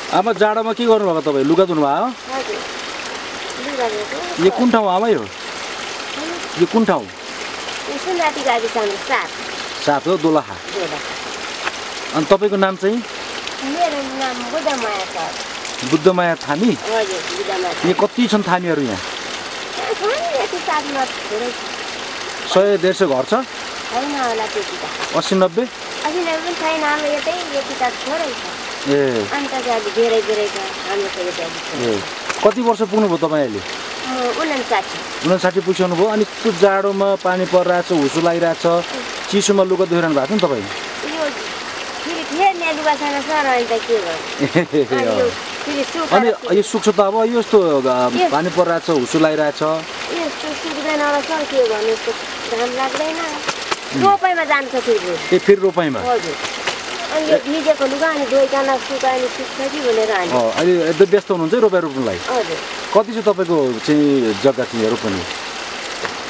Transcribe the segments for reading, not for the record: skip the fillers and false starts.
आमा जाडोमा के गर्नुभएको तपाईँ लुगा धुनुभयो यो कुन ठाउँ आमा यो कुन ठाउँ सात हो दोलखा अनि तपाईँको नाम चाहिँ मेरो नाम बुद्धमाया छ बुद्धमाया थामी हजुर यो कति छन् थामीहरू यहाँ 100-150 घर छ छैन होला त्यति त 80-90 अहिले पनि छैन हाम्रो यति त थोरै छ ए अन्त चाहिँ धेरै धेरै छ हाम्रो त यतै ए कति वर्ष पुग्नुभयो तपाईँ अहिले 59 पुगिसक्नु भयो अनि त्यो जाडोमा पानी परिरहेछ हुसु लागिरहेछ चिसोमा लुगा धोइरहनु भएको छ नि तपाईँ यो फेरि फेर्ने लुगा छैन सर अहिले त के गर्नु अनि यो सुक्छ त अब यस्तो पानी परिरहेछ हुसु लागिरहेछ यस्तो सुक्दैन होला सर के गर्नु यस्तो घाम लाग्दैन रोपाइमा जान्छ फेरि रोपाइमा हजुर अनि यो भिजेको लुगा अनि धोइकन सुकायो भने सुक्छ कि भनेर हामी अहिले एकदम व्यस्त हुनुहुन्छ रोपाइ रोप्नुलाई हजुर कति छ तपाईँको चाहिँ जग्गा चाहिँ रोप्ने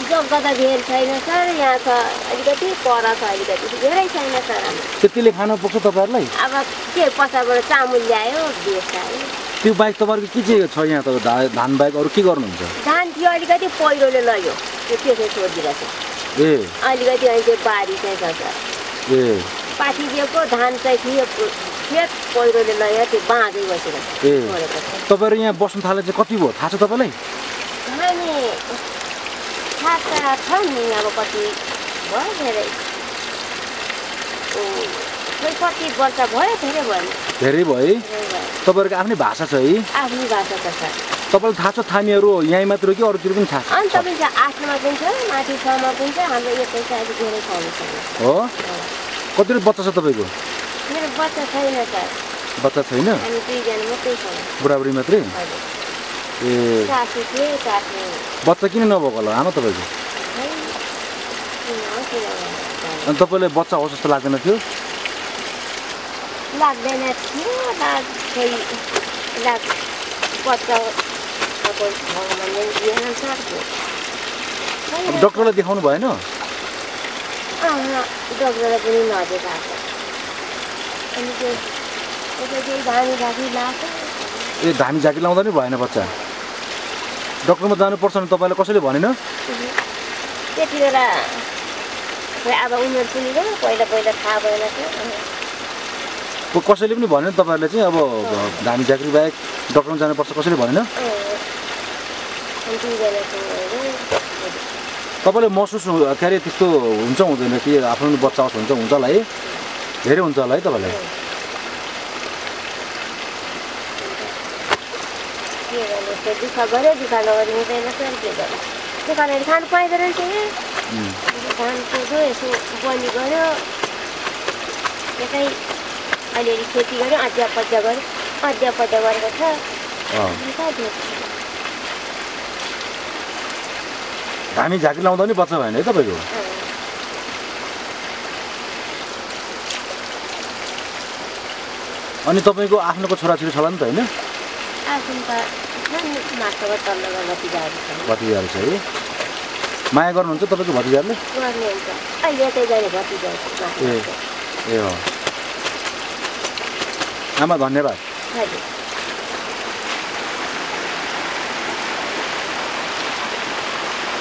जग्गा त धेरै छैन सर यहाँ छ अलिकति पर छ अलिकति धेरै छैन सर त्यतिले खानु पुग्छ तपाईँहरूलाई अब के पछाबाट चामल ल्यायो बेच आयो त्यो बाहेक तपाईँहरूको के चाहिँ छ यहाँ त धान बाहेक अरू के गर्नुहुन्छ धान थियो अलिकति पहिरोले लग्यो त्यो त्यसै छोडिदिरहेको ए अलिकति अहिले चाहिँ बारी चाहिँ छ सर ए पाथी दिएको धान चाहिँ थियो खेत पहिरोले लग्यो त्यो बाँझै बसेर ए तपाईँहरू यहाँ बस्नु थाले चाहिँ कति भयो थाहा छ तपाईँलाई हामी थाहा छ नि अब कति भयो धेरै 25 वर्ष भयो धेरै भयो धेरै भयो तपाईँहरूको आफ्नै भाषा छ है आफ्नै भाषा छ सर तपाईँलाई थाहा छ थामीहरू यहीँ मात्र कि अरूतिर पनि थाहा छ अनि तपाईँ चाहिँ 8मा पनि छ माथि 6मा पनि छ हाम्रो यतै चाहिँ अलिक धेरै छैन हो कतिवटा बच्चा छ तपाईँको मेरो बच्चा छैन सर बच्चा छैन हामी 2 जना मात्रै छौँ बुढाबुढी मात्रै ए सासू थिए सासू बच्चा किन नभएको होला आमा तपाईँको अनि तपाईँलाई बच्चा होस् जस्तो लाग्दैन थियो लाग्दैन थियो बच्चा डक्टरलाई देखाउनु भएन डक्टरलाई पनि नदेखाएको अनि त्यो धामी झाँकी लाग्छ ए धामी झाँकी लाउँदा नि भएन बच्चा डक्टरमा जानुपर्छ नि तपाईँलाई कसैले भनेन त्यति बेला अब उमेर पनि गयो पहिला थाहा भएन थियो कसैले पनि भनेन तपाईँहरूले चाहिँ अब धामी झाँक्री बाहेक डक्टरमा जानुपर्छ कसैले भनेन तपाईँले महसुस के अरे त्यस्तो हुन्छ हुँदैन कि आफ्नो बच्चा होस् हुन्छ होला है धेरै हुन्छ होला है तपाईँलाई दुःख गऱ्यो दुःख नगरी हुँदैन सर के गर्नु दुःखले खानु पाइँदो रहेछ धान कुदो यसो बनी गऱ्यो यतै अलिअलि खेती गऱ्यो अध्यापत्य गऱ्यो अध्यापत्य गरेको छ धामी झाँकी लाउँदा नि बच्चा भएन है तपाईँको अनि तपाईँको आफ्नोको छोराछोरी छ नि त होइन भतिजाहरू छ है माया गर्नुहुन्छ तपाईँको भतिजाहरूले ए हो आमा धन्यवाद